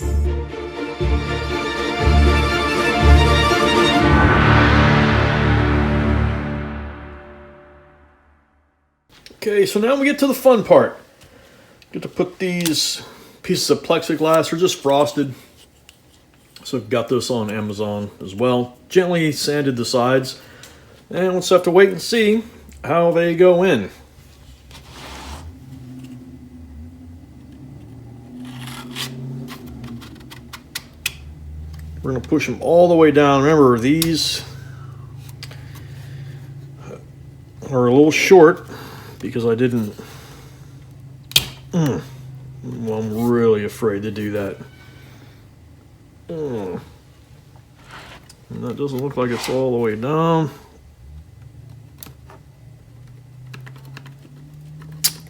Okay, so now we get to the fun part. Get to put these pieces of plexiglass, they're just frosted. So I've got this on Amazon as well. Gently sanded the sides. And we'll just have to wait and see how they go in. We're going to push them all the way down. Remember, these are a little short because I didn't... Well, I'm really afraid to do that. And that doesn't look like it's all the way down.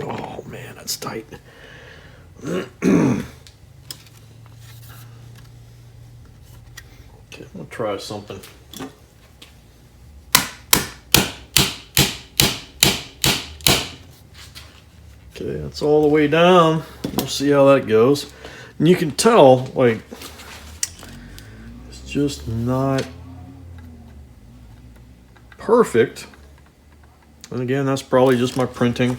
Oh man, that's tight. Okay, I'm gonna try something. Okay, that's all the way down. We'll see how that goes. And you can tell, like, it's just not perfect. And again, that's probably just my printing.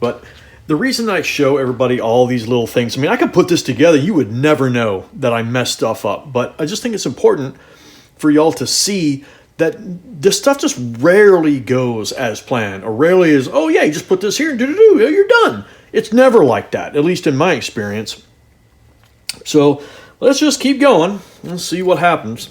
But the reason I show everybody all these little things, I mean, I could put this together. You would never know that I mess stuff up. But I just think it's important for y'all to see that this stuff just rarely goes as planned, or rarely is, oh yeah, you just put this here and do-do-do, you're done. It's never like that, at least in my experience. So let's just keep going and see what happens.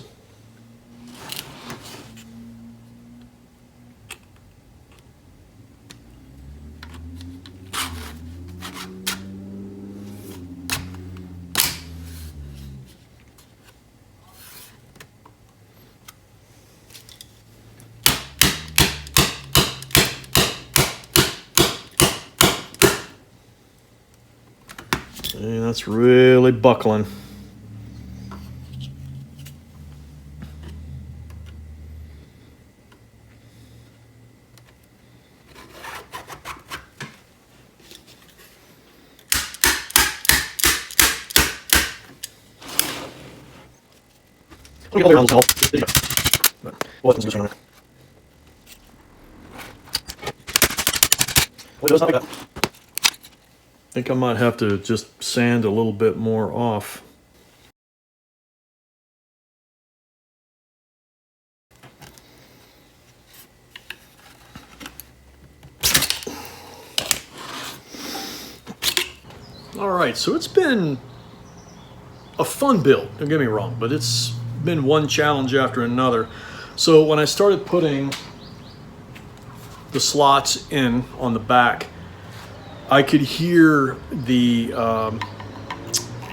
And that's really buckling. I think I might have to just sand a little bit more off. All right, so it's been a fun build, don't get me wrong, but it's been one challenge after another. So when I started putting the slots in on the back, I could hear the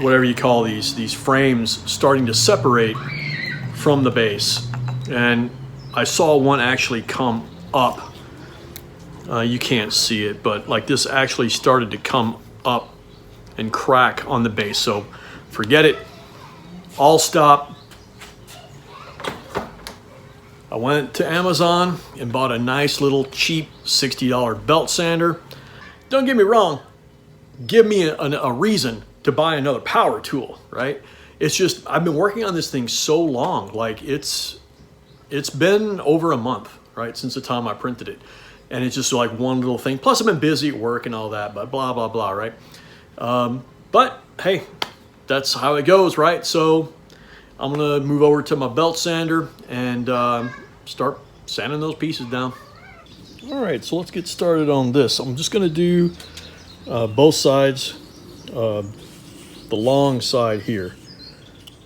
whatever you call these frames starting to separate from the base, and I saw one actually come up. You can't see it, but like this actually started to come up and crack on the base. So forget it, all stop. I went to Amazon and bought a nice little cheap $60 belt sander. Don't get me wrong, give me a reason to buy another power tool, right? It's just, I've been working on this thing so long, like it's been over a month, right, since the time I printed it. And it's just like one little thing. Plus I've been busy at work and all that, but blah, blah, blah, right? But hey, that's how it goes, right? So I'm gonna move over to my belt sander and start sanding those pieces down. All right, so let's get started on this. I'm just gonna do both sides, the long side here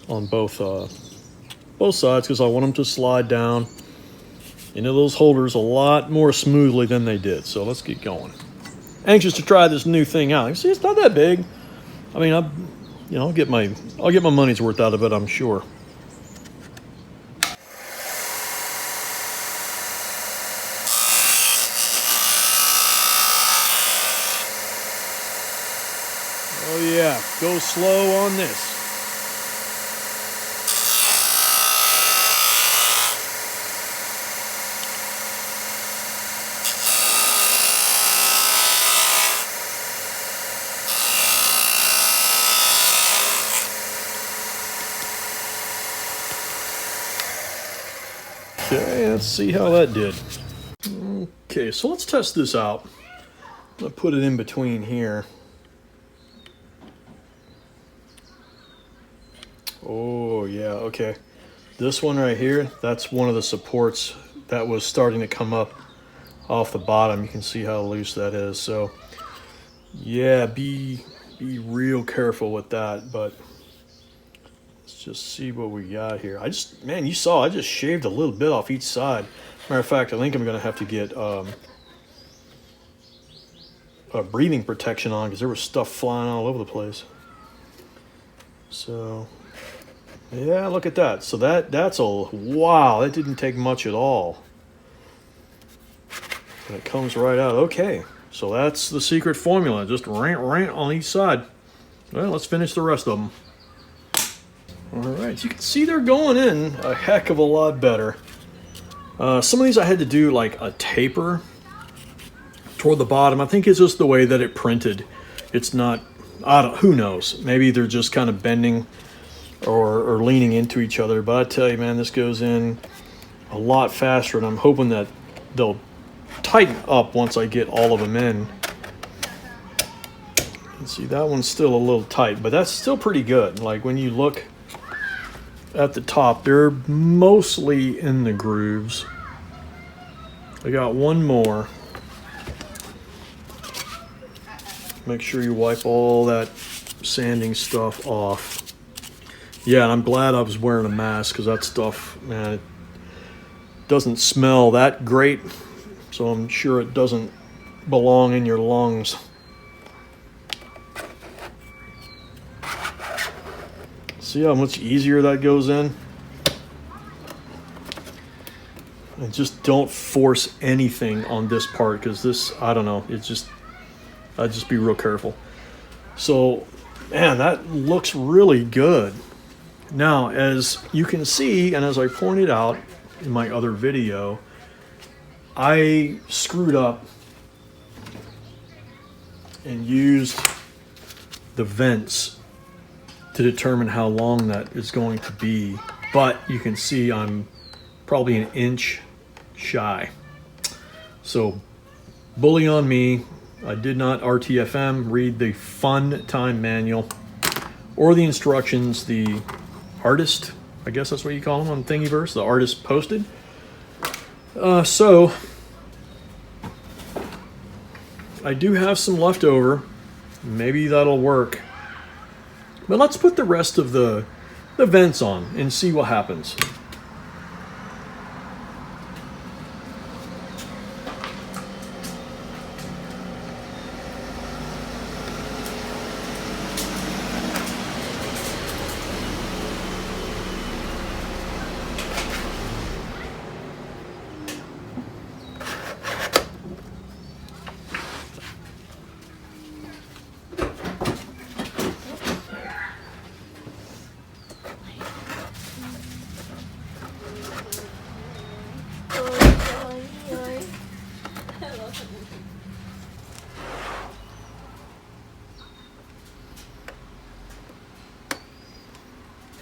on both sides, because I want them to slide down into those holders a lot more smoothly than they did. So let's get going. Anxious to try this new thing out. See, it's not that big. I mean, I'll get my money's worth out of it, I'm sure. Oh yeah, go slow on this. Okay, let's see how that did. Okay, so let's test this out. I'm gonna put it in between here. Oh yeah, okay. This one right here, that's one of the supports that was starting to come up off the bottom. You can see how loose that is. So yeah, be real careful with that, but let's just see what we got here. Man, you saw I just shaved a little bit off each side. Matter of fact, I think I'm gonna have to get a breathing protection on because there was stuff flying all over the place. So yeah, look at that. So that's wow, that didn't take much at all. And it comes right out. Okay, so that's the secret formula. Just rant on each side. Well, let's finish the rest of them. All right, so you can see they're going in a heck of a lot better. Some of these I had to do like a taper toward the bottom. I think it's just the way that it printed. It's not, who knows? Maybe they're just kind of bending or leaning into each other. But I tell you, man, this goes in a lot faster, and I'm hoping that they'll tighten up once I get all of them in. You see, that one's still a little tight, but that's still pretty good. Like when you look at the top, they're mostly in the grooves. I got one more. Make sure you wipe all that sanding stuff off. Yeah, and I'm glad I was wearing a mask because that stuff, man, it doesn't smell that great. So I'm sure it doesn't belong in your lungs. See how much easier that goes in? And just don't force anything on this part because this, I don't know, I'd just be real careful. So, man, that looks really good. Now, as you can see, and as I pointed out in my other video, I screwed up and used the vents to determine how long that is going to be. But you can see I'm probably an inch shy. So, bully on me. I did not RTFM, read the fun time manual or the instructions the artist, I guess that's what you call them on Thingiverse, the artist posted. So I do have some left over. Maybe that'll work. But let's put the rest of the vents on and see what happens.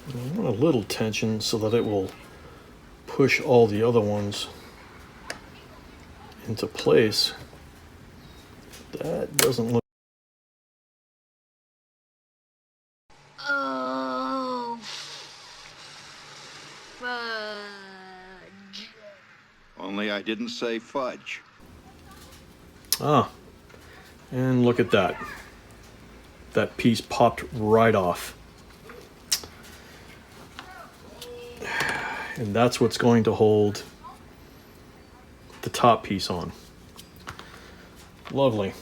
I want a little tension so that it will push all the other ones into place. That doesn't look... Oh, fudge. Only I didn't say fudge. Ah, and look at that. That piece popped right off. And that's what's going to hold the top piece on. Lovely.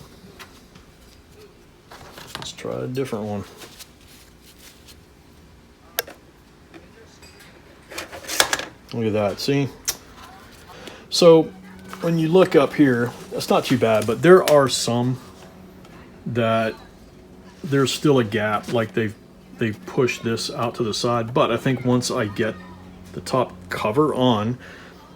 Let's try a different one. Look at that, see? So when you look up here, that's not too bad, but there are some that there's still a gap, like they've pushed this out to the side. But I think once I get the top cover on,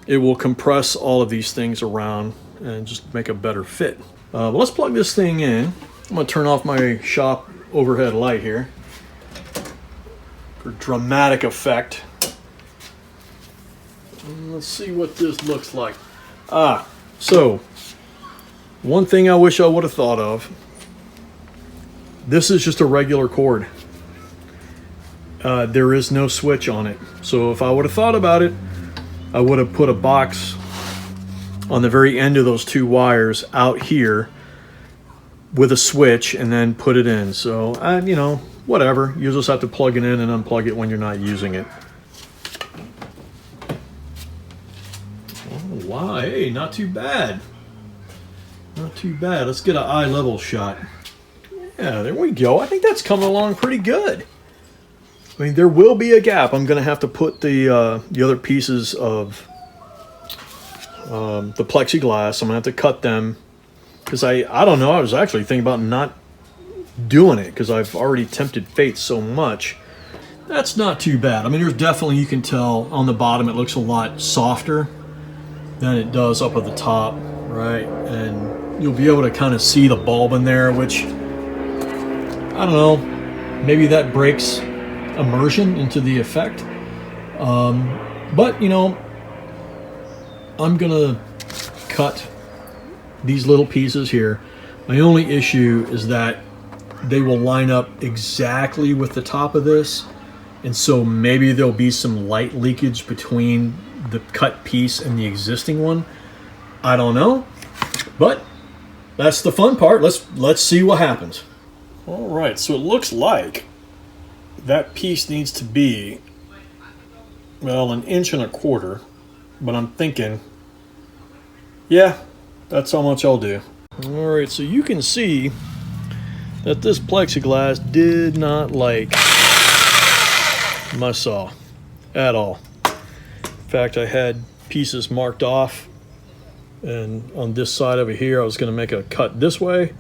it will compress all of these things around and just make a better fit. But let's plug this thing in. I'm gonna turn off my shop overhead light here for dramatic effect. Let's see what this looks like. So one thing I wish I would have thought of. This is just a regular cord. There is no switch on it. So if I would have thought about it, I would have put a box on the very end of those two wires out here with a switch and then put it in. So, you know, whatever. You just have to plug it in and unplug it when you're not using it. Oh, wow. Hey, not too bad. Not too bad. Let's get an eye level shot. Yeah, there we go. I think that's coming along pretty good. I mean, there will be a gap. I'm going to have to put the other pieces of the plexiglass. I'm going to have to cut them because I don't know. I was actually thinking about not doing it because I've already tempted fate so much. That's not too bad. I mean, there's definitely, you can tell on the bottom it looks a lot softer than it does up at the top, right? And you'll be able to kind of see the bulb in there, which, I don't know, maybe that breaks immersion into the effect. But, you know, I'm gonna cut these little pieces here. My only issue is that they will line up exactly with the top of this, and so maybe there'll be some light leakage between the cut piece and the existing one. I don't know, but that's the fun part. Let's see what happens. All right, so it looks like that piece needs to be, well, 1.25 inches, but I'm thinking, yeah, that's how much I'll do. All right, so you can see that this plexiglass did not like my saw at all. In fact, I had pieces marked off, and on this side over here, I was going to make a cut this way,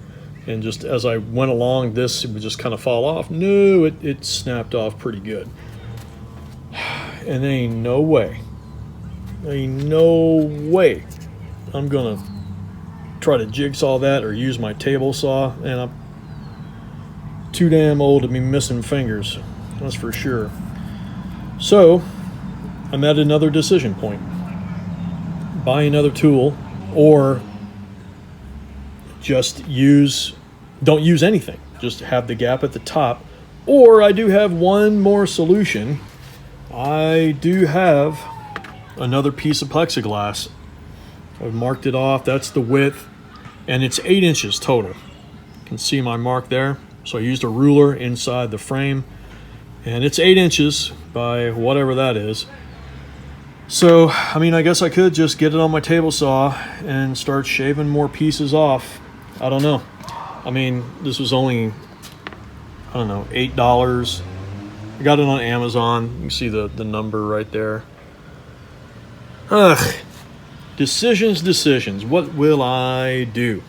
and just as I went along, this it would just kind of fall off. No, it snapped off pretty good. And there ain't no way I'm gonna try to jigsaw that or use my table saw, and I'm too damn old to be missing fingers, that's for sure. So I'm at another decision point. Buy another tool, or just don't use anything. Just have the gap at the top. Or I do have one more solution. I do have another piece of plexiglass. I've marked it off. That's the width, and it's 8 inches total. You can see my mark there. So I used a ruler inside the frame, and it's 8 inches by whatever that is. So, I mean, I guess I could just get it on my table saw and start shaving more pieces off. I don't know. I mean, this was only, I don't know, $8. I got it on Amazon. You can see the number right there. Ugh. Decisions. What will I do?